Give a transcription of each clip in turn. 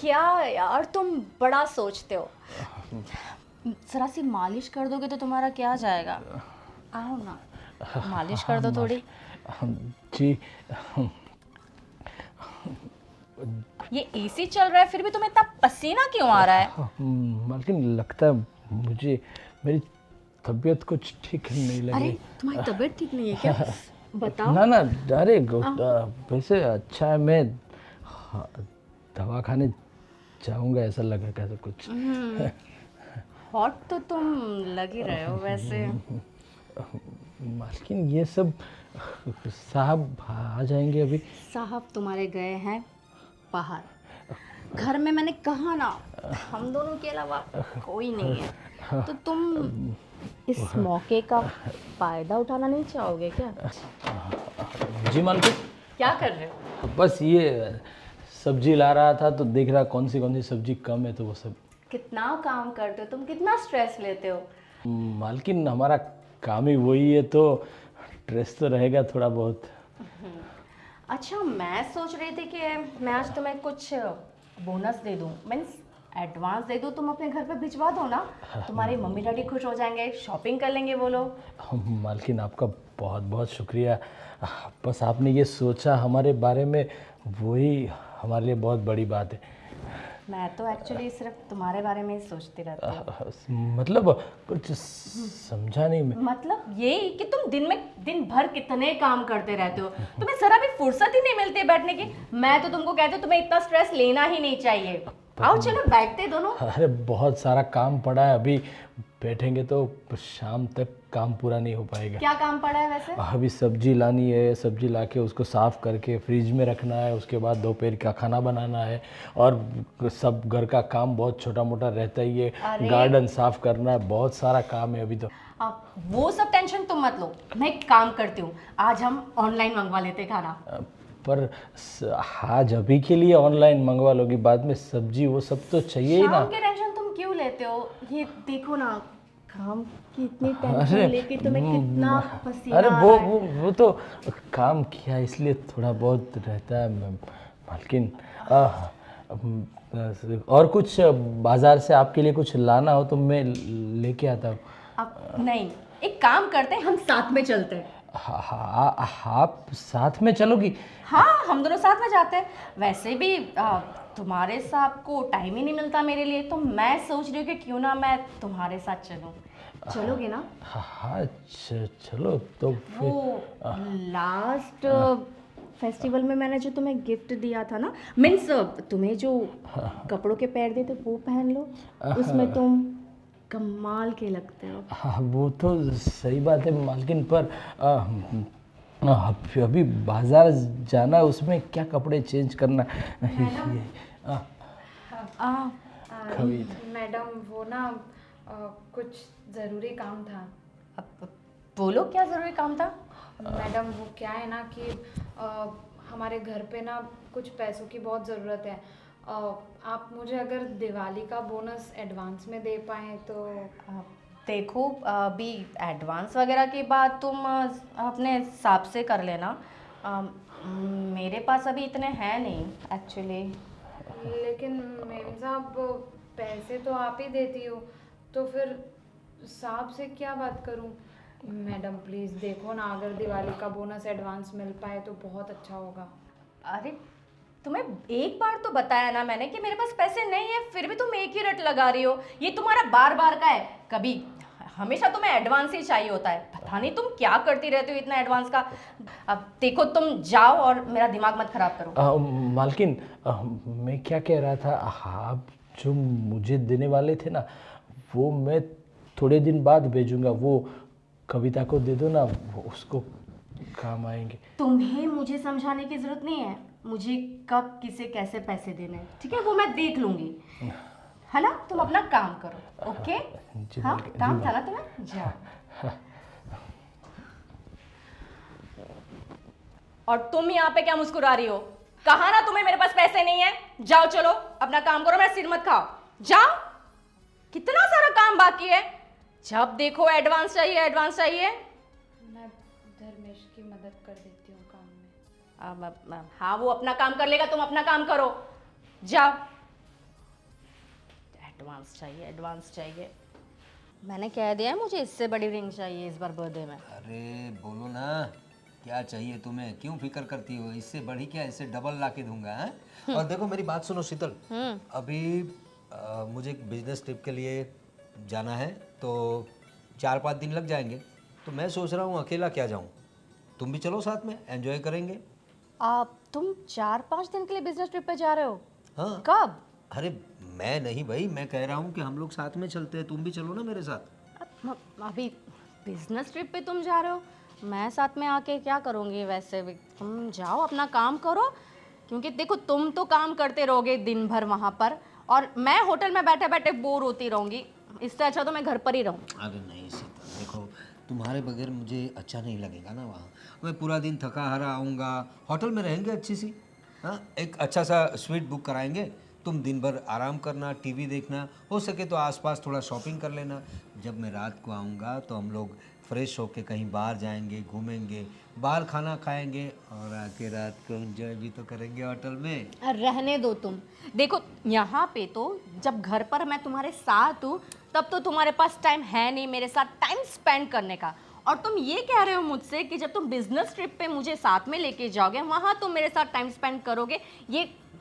क्या यार, तुम बड़ा सोचते हो। जरा सी मालिश कर दोगे तो तुम्हारा क्या जाएगा। आओ ना, मालिश कर दो थोड़ी। जी। ये एसी चल रहा है फिर भी तुम्हें इतना पसीना क्यों आ रहा है? मालकिन लगता है मुझे मेरी तबीयत कुछ ठीक नहीं अरे लगी। तुम्हारी तबीयत ठीक नहीं है क्या? बताओ। ना ना, अरे वैसे अच्छा है, मैं दवाखाने जाऊंगा, ऐसा लगा कैसा कुछ। हॉट तो तुम लग ही रहे हो वैसे। मालकिन ये सब साहब आ जाएंगे अभी। साहब तुम्हारे गए हैं बाहर। घर में मैंने कहा ना, हम दोनों के अलावा कोई नहीं है। तो तुम इस मौके का फायदा उठाना नहीं चाहोगे क्या? जी मालकिन। क्या कर रहे हो? बस ये सब्जी ला रहा था तो देख रहा कौन सी सब्जी कम है तो वो सब। कितना काम करते हो तुम, कितना स्ट्रेस लेते हो। मालकिन हमारा काम ही वही है तो स्ट्रेस तो रहेगा थोड़ा बहुत। अच्छा, मैं सोच रही थी कि मैं आज तुम्हें कुछ बोनस दे दूं, मीन्स एडवांस दे दूं। तुम अपने घर पे भिजवा दो ना, तुम्हारी मम्मी डैडी खुश हो जाएंगे, शॉपिंग कर लेंगे वो लोग। मालकिन आपका बहुत बहुत शुक्रिया। बस आपने ये सोचा हमारे बारे में, वही हमारे लिए बहुत बड़ी बात है। मैं तो एक्चुअली सिर्फ तुम्हारे बारे में ही सोचती रहती हूँ। मतलब कुछ समझा नहीं मैं। मतलब ये कि तुम दिन भर कितने काम करते रहते हो, तुम्हें जरा भी फुर्सत ही नहीं मिलती है बैठने की। मैं तो तुमको कहती हूँ तुम्हें इतना स्ट्रेस लेना ही नहीं चाहिए। आओ चलो बैठते दोनों। अरे बहुत सारा काम पड़ा है, अभी बैठेंगे तो शाम तक काम पूरा नहीं हो पाएगा। क्या काम पड़ा है वैसे? अभी सब्जी लानी है, सब्जी लाके उसको साफ़ करके फ्रिज में रखना है, उसके बाद दोपहर का खाना बनाना है, और सब घर का काम बहुत छोटा मोटा रहता ही है। गार्डन साफ़ करना है, बहुत सारा काम है अभी तो। अब वो सब टेंशन तुम मत लो, मैं एक काम करती हूँ, आज हम ऑनलाइन मंगवा लेते खाना। पर आज अभी के लिए ऑनलाइन मंगवा लोगी, बाद में सब्जी वो सब तो चाहिए ही ना। शाम के टेंशन तुम क्यों लेते हो? ये देखो ना, काम की इतनी टेंशन लेके तुम्हें कितना पसीना अरे आ वो रहा है। वो वो तो काम किया इसलिए थोड़ा बहुत रहता है मालकिन। और कुछ बाजार से आपके लिए कुछ लाना हो तो मैं लेके आता हूँ। अब नहीं, एक काम करते हैं, हम साथ में चलते हैं। आप साथ में चलोगी? हाँ, हम दोनों साथ में जाते हैं। वैसे भी तुम्हारे साथ को टाइम ही नहीं मिलता मेरे लिए, तो मैं सोच रही हूँ कि क्यों ना मैं तुम्हारे साथ चलूँ। चलोगे ना? हाँ चलो तो वो फिर। लास्ट फेस्टिवल में मैंने जो तुम्हें गिफ्ट दिया था ना, मीन्स तुम्हें जो कपड़ों के पैर दिए थे वो पहन लो, उसमें तुम कमाल के लगते हो। हाँ वो तो सही बात है मालकिन, पर अभी बाजार जाना है, उसमें क्या कपड़े चेंज करना ये आ, मैडम वो ना कुछ ज़रूरी काम था। अब बोलो क्या ज़रूरी काम था? मैडम वो क्या है ना कि हमारे घर पे ना कुछ पैसों की बहुत ज़रूरत है। आप मुझे अगर दिवाली का बोनस एडवांस में दे पाएँ तो। देखो, अभी एडवांस वगैरह की बात तुम अपने हिसाब से कर लेना। मेरे पास अभी इतने हैं नहीं एक्चुअली। लेकिन मेम साहब पैसे तो आप ही देती हो, तो फिर साहब से क्या बात करूं? मैडम प्लीज़ देखो ना, अगर दिवाली का बोनस एडवांस मिल पाए तो बहुत अच्छा होगा। अरे तुम्हें एक बार तो बताया ना मैंने कि मेरे पास पैसे नहीं है, फिर भी तुम एक ही रट लगा रही हो। ये तुम्हारा बार बार का है, कभी हमेशा तुम्हें एडवांस ही चाहिए होता है। पता नहीं तुम क्या करती रहती हो इतना एडवांस का। अब देखो, तुम जाओ और मेरा दिमाग मत खराब करो। मालकिन, मैं क्या कह रहा था, आप जो मुझे देने वाले थे ना, वो मैं थोड़े दिन बाद भेजूंगा। वो कविता को दे दो ना, वो उसको काम आएंगे। तुम्हें मुझे समझाने की जरूरत नहीं है मुझे कब किसे कैसे पैसे देने हैं, ठीक है? वो मैं देख लूंगी, है ना? तुम अपना काम करो, ओके? हाँ, काम था ना तुम्हें, जाओ। और तुम यहाँ पे क्या मुस्कुरा रही हो? कहा ना तुम्हें मेरे पास पैसे नहीं है। जाओ चलो अपना काम करो, मेरा सिर मत खाओ, जाओ। कितना सारा काम बाकी है, जब देखो एडवांस चाहिए एडवांस चाहिए। मैं धर्मेश की मदद कर देती हूँ काम में। हाँ, वो अपना काम कर लेगा, तुम अपना काम करो, जाओ। एडवांस चाहिए, एडवांस चाहिए। मैंने कह दिया है मुझे इससे बड़ी रिंग चाहिए इस बार बर्थडे में। अरे बोलो ना, क्या चाहिए तुम्हें, क्यों फिक्र करती हो? इससे बढ़ी क्या, इससे डबल ला के दूंगा है? और देखो मेरी बात सुनो शीतल, अभी मुझे एक बिजनेस ट्रिप के लिए जाना है, तो 4-5 दिन लग जाएंगे। तो मैं सोच रहा हूँ अकेला क्या जाऊँ, तुम भी चलो साथ में, एंजॉय करेंगे। आप तुम 4-5 दिन के लिए बिजनेस ट्रिप पे जा रहे हो? हाँ। कब? अरे मैं नहीं भाई, मैं कह रहा हूँ कि हम लोग साथ में चलते हैं, तुम भी चलो ना मेरे साथ। अभी बिजनेस ट्रिप पे तुम जा रहे हो, मैं साथ में आके क्या करूँगी? वैसे भी तुम जाओ अपना काम करो, क्योंकि देखो तुम तो काम करते रहोगे दिन भर वहाँ पर, और मैं होटल में बैठे बैठे बोर होती रहूँगी। इससे अच्छा तो मैं घर पर ही रहूँ। अरे नहीं सीता, देखो तुम्हारे बगैर मुझे अच्छा नहीं लगेगा ना वहाँ। मैं पूरा दिन थका हारा आऊँगा, होटल में रहेंगे अच्छी सी, हाँ एक अच्छा सा स्वीट बुक कराएंगे, तुम दिन भर आराम करना, टीवी देखना, हो सके तो आसपास थोड़ा शॉपिंग कर लेना। जब मैं रात को आऊँगा तो हम लोग फ्रेश होके कहीं बाहर जाएंगे, घूमेंगे, बाहर खाना खाएंगे, और आके रात को एंजॉय भी तो करेंगे होटल में। रहने दो तुम। देखो यहाँ पे तो जब घर पर मैं तुम्हारे साथ हूँ तब तो तुम्हारे पास टाइम है नहीं मेरे साथ टाइम स्पेंड करने का, और तुम ये कह रहे हो मुझसे कि जब तुम बिजनेस ट्रिप पे मुझे साथ में लेके जाओगे वहाँ तुम मेरे साथ टाइम स्पेंड करोगे।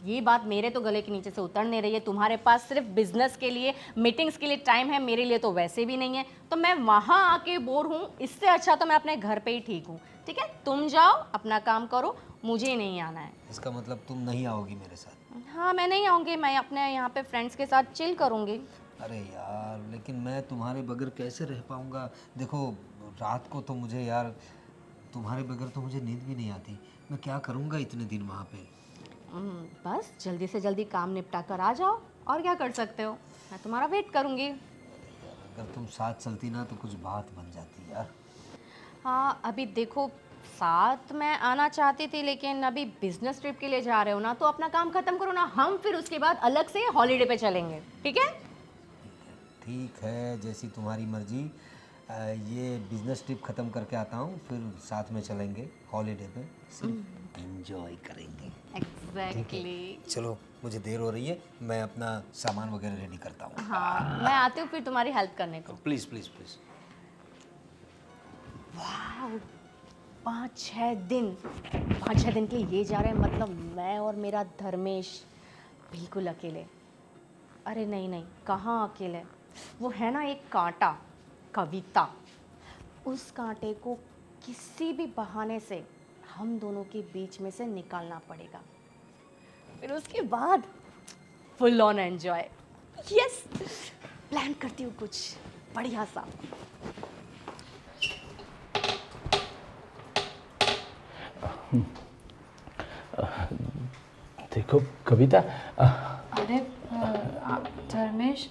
ये बात मेरे तो गले के नीचे से उतर नहीं रही है। तुम्हारे पास सिर्फ बिजनेस के लिए, मीटिंग्स के लिए टाइम है, मेरे लिए तो वैसे भी नहीं है। तो मैं वहाँ आके बोर हूँ, इससे अच्छा तो मैं अपने घर पे ही ठीक हूँ। ठीक है, तुम जाओ अपना काम करो, मुझे नहीं आना है। इसका मतलब तुम नहीं आओगी मेरे साथ? हाँ मैं नहीं आऊँगी, मैं अपने यहाँ पे फ्रेंड्स के साथ चिल करूँगी। अरे यार, लेकिन मैं तुम्हारे बगैर कैसे रह पाऊँगा? देखो रात को तो मुझे यार, तुम्हारे बगैर तो मुझे नींद भी नहीं आती। मैं क्या करूँगा इतने दिन वहाँ पे? बस जल्दी से जल्दी काम निपटा कर आ जाओ, और क्या कर सकते हो, मैं तुम्हारा वेट करूँगी। अगर तुम साथ चलती ना तो कुछ बात बन जाती यार। हाँ अभी देखो, साथ मैं आना चाहती थी, लेकिन अभी बिजनेस ट्रिप के लिए जा रहे हो ना, तो अपना काम खत्म करो ना, हम फिर उसके बाद अलग से हॉलीडे पे चलेंगे। ठीक है? ठीक है, जैसी तुम्हारी मर्जी। ये बिजनेस ट्रिप ख़त्म करके आता हूँ, फिर साथ में चलेंगे हॉलीडे पे, सिर्फ एंजॉय करेंगे। एग्जैक्टली। चलो मुझे देर हो रही है, मैं अपना सामान वगैरह रेडी करता हूँ। हाँ मैं आती हूँ फिर तुम्हारी हेल्प करने को। Please please please. 5-6 दिन, 5-6 दिन के लिए ये जा रहे हैं, मतलब मैं और मेरा धर्मेश बिल्कुल अकेले। अरे नहीं, कहाँ अकेले, वो है ना एक कांटा, कविता, उस कांटे को किसी भी बहाने से हम दोनों के बीच में से निकालना पड़ेगा, फिर उसके बाद full on enjoy. Yes, plan करती हूँ कुछ बढ़िया सा। देखो कविता, अरे धर्मेश,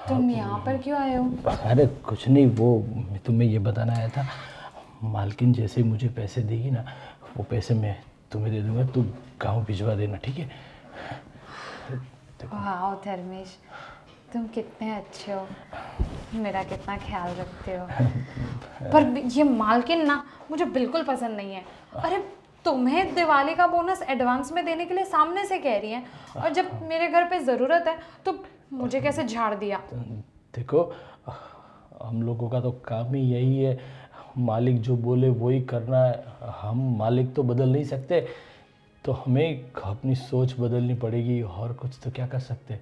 तुम यहाँ पर क्यों आए हो? अरे कुछ नहीं, वो मैं तुम्हें ये बताना आया था, मालकिन जैसे ही मुझे पैसे देगी ना, वो पैसे मैं तुम्हें दे दूंगा, तू गाँव भिजवा देना, ठीक है? वाह धर्मेश, तुम कितने अच्छे हो, मेरा कितना ख्याल रखते हो। पर ये मालकिन ना मुझे बिल्कुल पसंद नहीं है। अरे तुम्हें दिवाली का बोनस एडवांस में देने के लिए सामने से कह रही हैं, और जब मेरे घर पे ज़रूरत है तो मुझे कैसे झाड़ दिया। देखो हम लोगों का तो काम ही यही है, मालिक जो बोले वही करना है। हम मालिक तो बदल नहीं सकते, तो हमें अपनी सोच बदलनी पड़ेगी, और कुछ तो क्या कर सकते।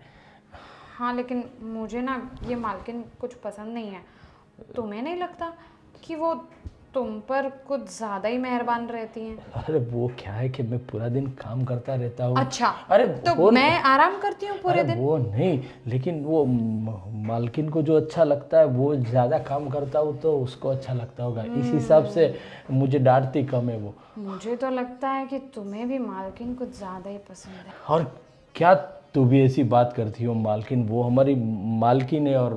हाँ लेकिन मुझे ना ये मालकिन कुछ पसंद नहीं है। तुम्हें नहीं लगता कि वो तुम पर कुछ ज़्यादा ही मेहरबान रहती हैं? अरे वो क्या है कि मैं पूरा दिन काम करता रहता हूँ। अच्छा, अरे तो मैं आराम करती हूँ पूरे दिन? वो नहीं, लेकिन वो मालकिन को जो अच्छा लगता है वो ज़्यादा काम करता हूँ तो उसको अच्छा लगता होगा, इस हिसाब से मुझे डांटती कम है वो। मुझे तो लगता है कि तुम्हें भी मालकिन कुछ ज़्यादा ही पसंद है। और क्या तू भी ऐसी बात करती हो? मालकिन वो हमारी मालकिन है, और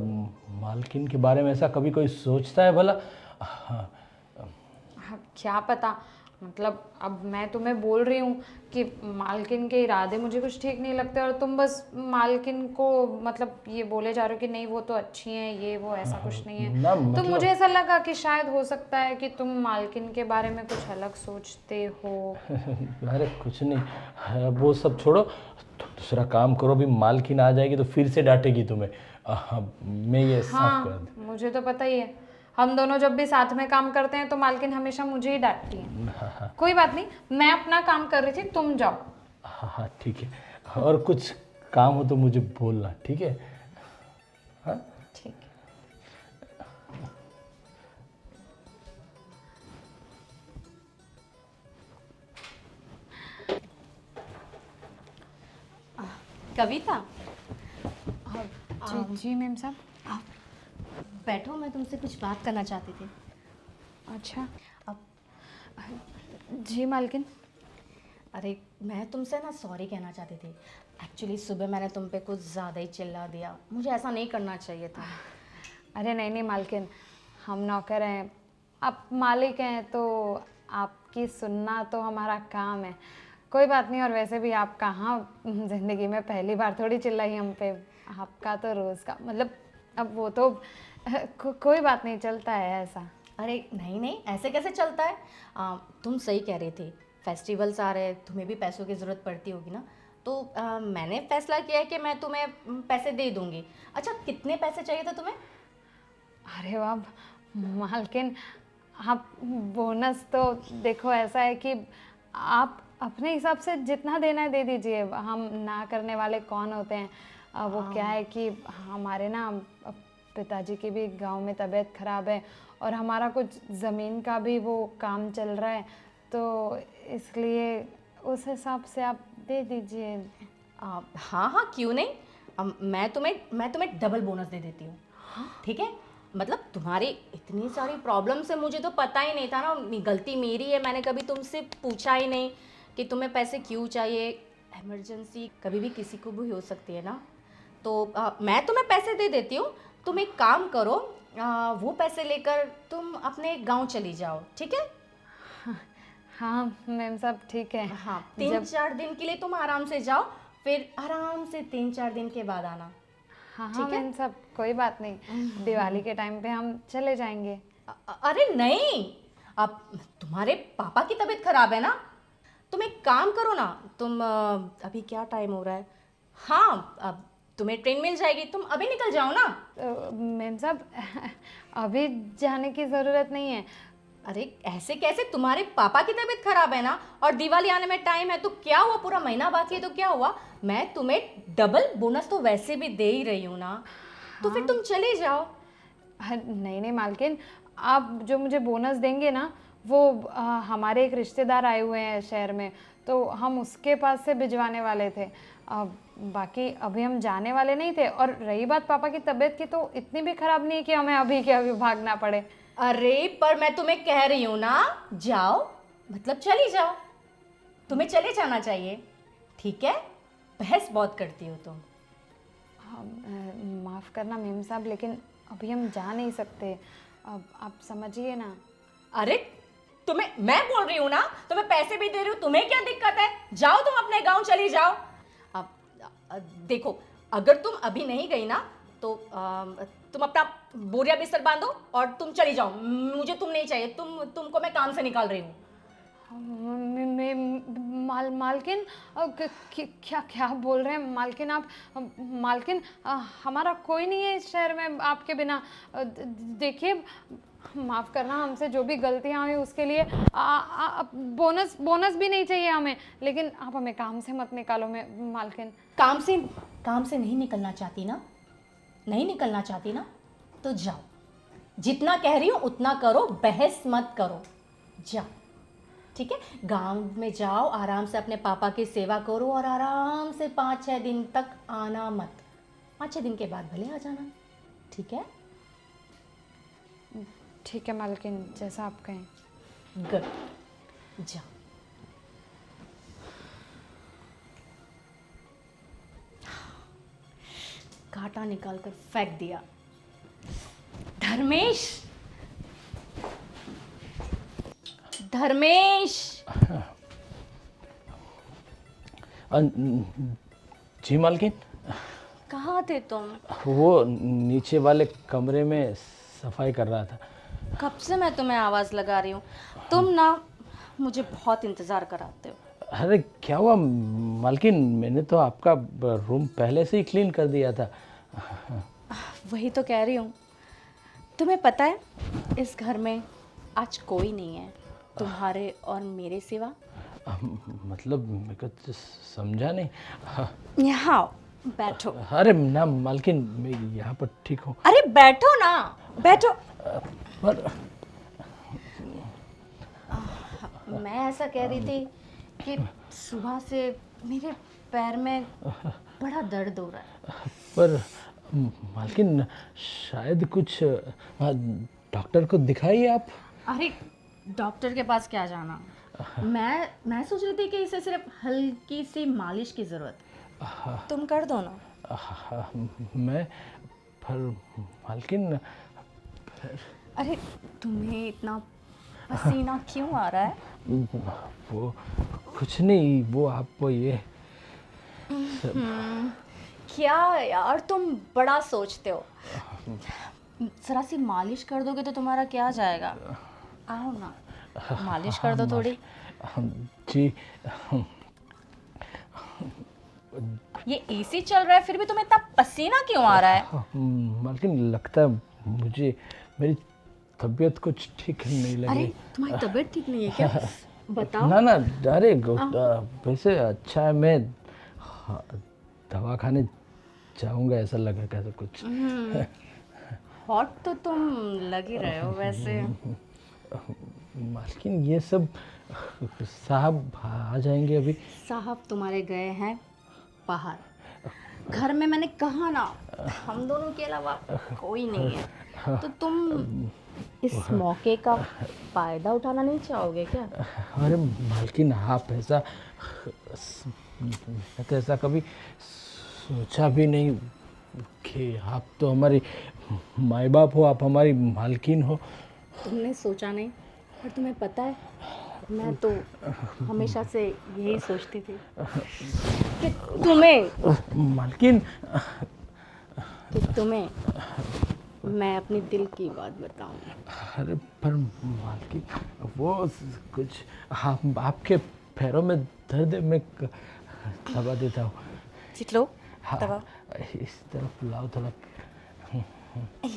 मालकिन के बारे में ऐसा कभी कोई सोचता है भला? हाँ, हाँ, क्या पता, मतलब अब मैं तुम्हें बोल रही हूँ कि मालकिन के इरादे मुझे कुछ ठीक नहीं लगते, और तुम बस मालकिन को मतलब ये बोले जा रहे हो कि नहीं वो तो अच्छी हैं, ये वो, ऐसा कुछ नहीं है। ना तो मतलब मुझे ऐसा लगा कि शायद हो सकता है कि तुम मालकिन के बारे में कुछ अलग सोचते हो। अरे कुछ नहीं, वो सब छोड़ो, तो दूसरा काम करो, अभी मालकिन आ जाएगी तो फिर से डांटेगी तुम्हें। हाँ, मैं ये साफ कर दूँ? मुझे तो पता ही है, हम दोनों जब भी साथ में काम करते हैं तो मालकिन हमेशा मुझे ही डांटती है। कोई बात नहीं, मैं अपना काम कर रही थी, तुम जाओ। हाँ हाँ ठीक है, और कुछ काम हो तो मुझे बोलना, ठीक है? हाँ ठीक है। कविता, जी जी मैम साहब। बैठो, मैं तुमसे कुछ बात करना चाहती थी। अच्छा अब जी मालकिन। अरे मैं तुमसे ना सॉरी कहना चाहती थी। एक्चुअली सुबह मैंने तुम पे कुछ ज़्यादा ही चिल्ला दिया, मुझे ऐसा नहीं करना चाहिए था। अरे नहीं नहीं मालकिन, हम नौकर हैं, आप मालिक हैं, तो आपकी सुनना तो हमारा काम है। कोई बात नहीं, और वैसे भी आप कहाँ ज़िंदगी में पहली बार थोड़ी चिल्लाई हम पे, आपका तो रोज़ का मतलब, अब वो तो कोई बात नहीं, चलता है ऐसा। अरे नहीं नहीं, ऐसे कैसे चलता है? तुम सही कह रही थी, फेस्टिवल्स आ रहे हैं, तुम्हें भी पैसों की ज़रूरत पड़ती होगी ना, तो मैंने फैसला किया है कि मैं तुम्हें पैसे दे दूँगी। अच्छा, कितने पैसे चाहिए थे तुम्हें? अरे वाह मालकिन, आप बोनस तो देखो ऐसा है कि आप अपने हिसाब से जितना देना है दे दीजिए, हम ना करने वाले कौन होते हैं। वो क्या है कि हमारे ना पिताजी की भी गांव में तबीयत ख़राब है, और हमारा कुछ ज़मीन का भी वो काम चल रहा है, तो इसलिए उस हिसाब से आप दे दीजिए। हाँ हाँ, क्यों नहीं। मैं तुम्हें डबल बोनस दे देती हूँ, ठीक है? मतलब तुम्हारी इतनी सारी प्रॉब्लम से मुझे तो पता ही नहीं था ना, गलती मेरी है, मैंने कभी तुमसे पूछा ही नहीं कि तुम्हें पैसे क्यों चाहिए। इमरजेंसी कभी भी किसी को भी हो सकती है ना, तो मैं तुम्हें पैसे दे देती हूँ। तुम एक काम करो, वो पैसे लेकर तुम अपने गांव चली जाओ, ठीक है? हाँ मैम साहब ठीक है। हाँ, 3-4 दिन के लिए तुम आराम से जाओ, फिर आराम से 3-4 दिन के बाद आना। हाँ हाँ ठीक है? मैम साहब, कोई बात नहीं, दिवाली के टाइम पे हम चले जाएंगे। अरे नहीं, अब तुम्हारे पापा की तबीयत खराब है ना, तुम एक काम करो ना, तुम अभी क्या टाइम हो रहा है? हाँ, अब तुम्हें ट्रेन मिल जाएगी, तुम अभी निकल जाओ ना। मैम साहब अभी जाने की ज़रूरत नहीं है। अरे ऐसे कैसे, तुम्हारे पापा की तबीयत खराब है ना, और दिवाली आने में टाइम है, तो क्या हुआ, पूरा महीना बाकी है तो क्या हुआ? मैं तुम्हें डबल बोनस तो वैसे भी दे ही रही हूँ ना, तो फिर तुम चले जाओ। नहीं नहीं मालकिन, आप जो मुझे बोनस देंगे ना, वो हमारे एक रिश्तेदार आए हुए हैं शहर में, तो हम उसके पास से भिजवाने वाले थे। बाकी अभी हम जाने वाले नहीं थे, और रही बात पापा की तबीयत की, तो इतनी भी ख़राब नहीं है कि हमें अभी के अभी भागना पड़े। अरे पर मैं तुम्हें कह रही हूँ ना, जाओ, मतलब चली जाओ, तुम्हें चले जाना चाहिए, ठीक है? बहस बहुत करती हो तुम। माफ़ करना मेम साहब, लेकिन अभी हम जा नहीं सकते, अब आप समझिए ना। अरे तुम्हें मैं बोल रही हूँ ना, तुम्हें पैसे भी दे रही हूँ, तुम्हें क्या दिक्कत है? जाओ, तुम अपने गांव चली जाओ। अब देखो, अगर तुम अभी नहीं गई ना, तो तुम अपना बोरिया बिस्तर बांधो और तुम चली जाओ, मुझे तुम नहीं चाहिए, तुमको मैं काम से निकाल रही हूँ। मालकिन क्या क्या बोल रहे हैं मालकिन आप? मालकिन हमारा कोई नहीं है इस शहर में आपके बिना। देखिए, माफ़ करना, हमसे जो भी गलतियाँ हुई उसके लिए बोनस भी नहीं चाहिए हमें, लेकिन आप हमें काम से मत निकालो मालकिन। काम से नहीं निकलना चाहती ना, नहीं निकलना चाहती ना, तो जाओ, जितना कह रही हूँ उतना करो, बहस मत करो, जाओ, ठीक है? गांव में जाओ, आराम से अपने पापा की सेवा करो, और आराम से 5-6 दिन तक आना मत, 5-6 दिन के बाद भले आ जाना, ठीक है? ठीक है मालकिन, जैसा आप कहें। गुड, जाओ। कांटा निकाल कर फेंक दिया। धर्मेश, धर्मेश। जी मालकिन। कहाँ थे तुम? वो नीचे वाले कमरे में सफाई कर रहा था। कब से मैं तुम्हें आवाज़ लगा रही हूँ, तुम ना मुझे बहुत इंतज़ार कराते हो। अरे क्या हुआ मालकिन, मैंने तो आपका रूम पहले से ही क्लीन कर दिया था। वही तो कह रही हूँ। तुम्हें पता है इस घर में आज कोई नहीं है तुम्हारे और मेरे सिवा। मतलब मेरे को तो समझा नहीं। यहाँ आओ, बैठो। अरे ना मालकिन, मैं यहाँ पर ठीक हूँ। अरे बैठो ना, बैठो। पर मैं ऐसा कह रही थी कि सुबह से मेरे पैर में बड़ा दर्द हो रहा है। पर मालकिन शायद कुछ डॉक्टर को दिखाइए आप। अरे डॉक्टर के पास क्या जाना, मैं सोच रही थी कि इसे सिर्फ हल्की सी मालिश की ज़रूरत, तुम कर दो ना। मैं पर मालकिन अरे तुम्हें इतना पसीना क्यों आ रहा है? वो कुछ नहीं, वो आपको ये क्या यार, तुम बड़ा सोचते हो। जरा सी मालिश कर दोगे तो तुम्हारा क्या जाएगा। आओ ना, मालिश कर दो थोड़ी। जी। ये एसी चल रहा है फिर भी तुम्हें इतना पसीना क्यों आ रहा है? मालकिन लगता है मुझे मेरी तबीयत कुछ ठीक नहीं लगी। अरे तुम्हारी तबीयत ठीक नहीं है क्या? बताओ ना ना, अरे वैसे अच्छा है, मैं दवाखाने जाऊंगा, ऐसा लगा कैसा कुछ। हॉट तो तुम लग ही रहे हो वैसे। मालकिन ये सब साहब आ जाएंगे अभी। साहब तुम्हारे गए हैं बाहर, घर में मैंने कहा ना हम दोनों के अलावा कोई नहीं है, तो तुम इस मौके का फायदा उठाना नहीं चाहोगे क्या? अरे मालकिन आप ऐसा, मैं तो ऐसा कभी सोचा भी नहीं कि आप तो हमारी माँ बाप हो, आप हमारी मालकिन हो। तुमने सोचा नहीं, और तुम्हें पता है मैं तो हमेशा से यही सोचती थी कि मालकिन तुम्हें मैं अपनी दिल की बात बताऊं। अरे पर मालकिन वो कुछ आपके पैरों में दर्द है, मैं दबा देता हूँ। चितलो हाँ, दबा। इस तरफ लाओ थोड़ा।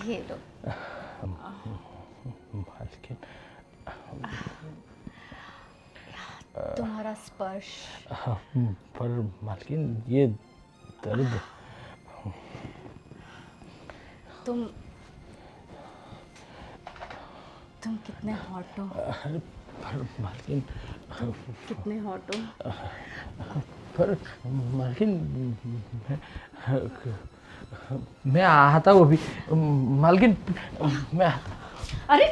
ये लो। मालकिन तुम्हारा स्पर्श। पर मालकिन ये दर्द, तुम कितने हॉट हो। अरे पर मालकिन, कितने हॉट हो। पर मालकिन मैं आता हूँ अभी। मालकिन मैं, अरे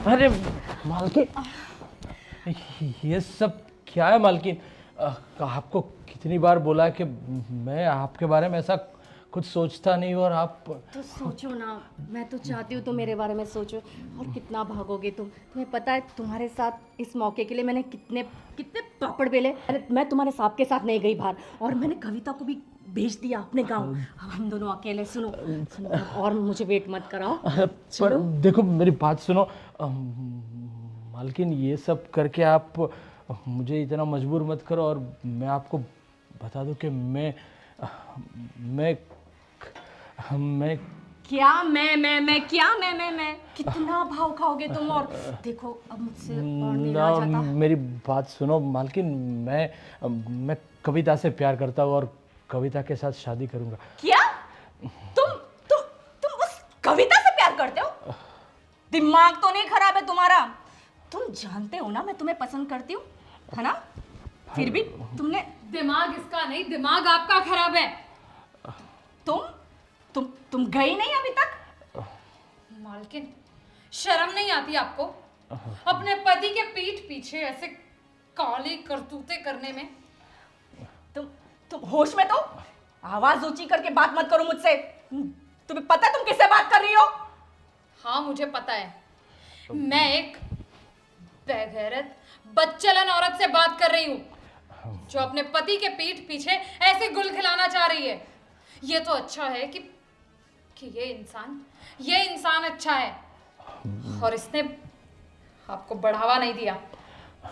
अरे मालकिन ये सब क्या है मालकिन? आपको कितनी बार बोला कि मैं आपके बारे में ऐसा कुछ सोचता नहीं, और आप तो सोचो ना, मैं तो चाहती हूँ तुम मेरे बारे में सोचो। और कितना भागोगे तुम, तुम्हें पता है तुम्हारे साथ इस मौके के लिए मैंने कितने कितने पापड़ बेले। अरे मैं तुम्हारे साहब के साथ नहीं गई बाहर, और मैंने कविता को भी भेज दिया अपने गांव। अब हम दोनों अकेले, सुनो सुनो, और मुझे वेट मत कराओ। पर देखो मेरी बात सुनो मालकिन, ये सब करके आप मुझे इतना मजबूर मत करो। और मैं आपको बता दूं कि मैं क्या मैं कितना भाव खाओगे तुम? और देखो अब मुझसे और नहीं रहा जाता। मेरी बात सुनो मालकिन, मैं कविता से प्यार करता हूँ और कविता के साथ शादी करूंगा। क्या? तुम उस कविता से प्यार करते हो? दिमाग तो नहीं खराब है तुम्हारा? तुम जानते हो ना मैं तुम्हें पसंद करती हूँ, है ना? फिर भी तुमने। दिमाग इसका नहीं, दिमाग आपका खराब है। तुम गई नहीं अभी तक? मालकिन शर्म नहीं आती आपको अपने पति के पीठ पीछे ऐसे काली करतूतें करने में? तुम होश में तो? आवाज ऊंची करके बात मत करो मुझसे। तुम्हें पता है तुम किससे बात कर रही हो? हाँ मुझे पता है, मैं एक बेगैरत बदचलन औरत से बात कर रही हूँ। जो अपने पति के पीठ पीछे ऐसे गुल खिलाना चाह रही है। ये तो अच्छा है कि ये इंसान अच्छा है और इसने आपको बढ़ावा नहीं दिया,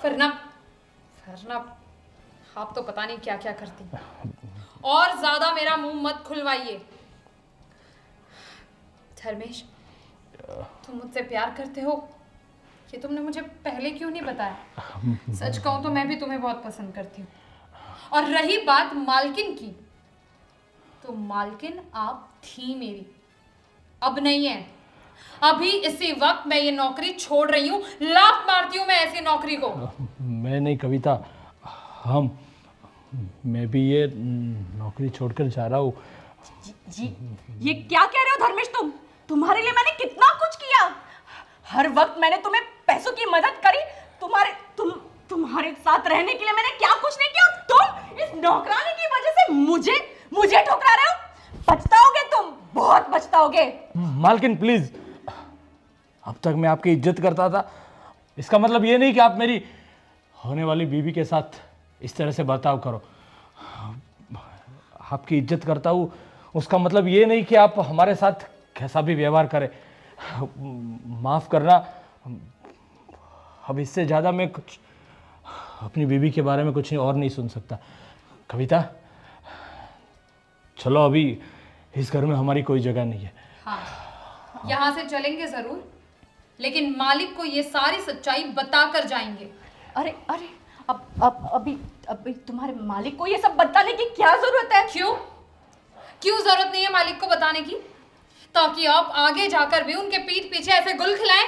वरना आप तो पता नहीं क्या क्या करती। और ज्यादा मेरा मुंह मत खुलवाइए। धर्मेश, तुम मुझसे प्यार करते हो, ये तुमने मुझे पहले क्यों नहीं बताया? सच कहूं तो मैं भी तुम्हें बहुत पसंद करती हूँ। और रही बात मालकिन की, तो मालकिन आप थी मेरी, अब नहीं है। अभी इसी वक्त मैं ये नौकरी छोड़ रही हूँ, लात मारती हूँ मैं ऐसी नौकरी को। मैं नहीं कविता, मैं भी ये नौकरी छोड़कर जा रहा हूँ। जी ये क्या कह रहे हो धर्मेश? तुम्हारे लिए मैंने कितना कुछ किया। हर वक्त मैंने तुम्हें पैसों की मदद करी, तुम्हारे साथ रहने के लिए मैंने क्या कुछ नहीं किया। तुम इस नौकरानी की वजह से मुझे ठुकरा रहे हो। पछताओगे तुम, बहुत पछताओगे। मालकिन प्लीज, अब तक मैं आपकी इज्जत करता था, इसका मतलब ये नहीं कि आप मेरी होने वाली बीवी के साथ इस तरह से बर्ताव करो। आपकी इज्जत करता हूँ, उसका मतलब ये नहीं कि आप हमारे साथ कैसा भी व्यवहार करें। माफ़ करना, अब इससे ज़्यादा मैं कुछ अपनी बीवी के बारे में कुछ और नहीं सुन सकता। कविता, चलो, अभी इस घर में हमारी कोई जगह नहीं है। हाँ, यहाँ से चलेंगे जरूर, लेकिन मालिक को ये सारी सच्चाई बताकर जाएंगे। अरे अभी तुम्हारे मालिक को ये सब बताने की क्या जरूरत है? क्यों जरूरत नहीं है मालिक को बताने की? ताकि आप आगे जाकर भी उनके पीठ पीछे ऐसे गुल खिलाएं।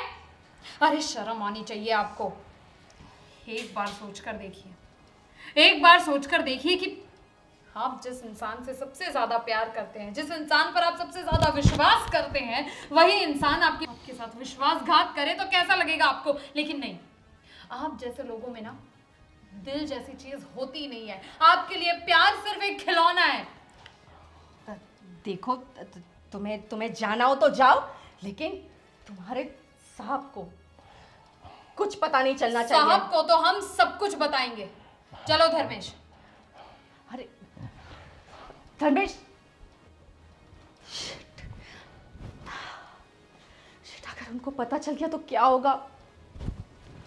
अरे शर्म आनी चाहिए आपको। एक बार सोचकर देखिए कि आप जिस इंसान से सबसे ज्यादा प्यार करते हैं, जिस इंसान पर आप सबसे ज्यादा विश्वास करते हैं, वही इंसान आपके साथ विश्वासघात करे तो कैसा लगेगा आपको? लेकिन नहीं, आप जैसे लोगों में ना दिल जैसी चीज होती नहीं है। आपके लिए प्यार सिर्फ एक खिलौना है। देखो, तुम्हें जाना हो तो जाओ, लेकिन तुम्हारे साहब को कुछ पता नहीं चलना चाहिए। साहब को तो हम सब कुछ बताएंगे। चलो धर्मेश। अरे धर्मेश, शिट, अगर उनको पता चल गया तो क्या होगा?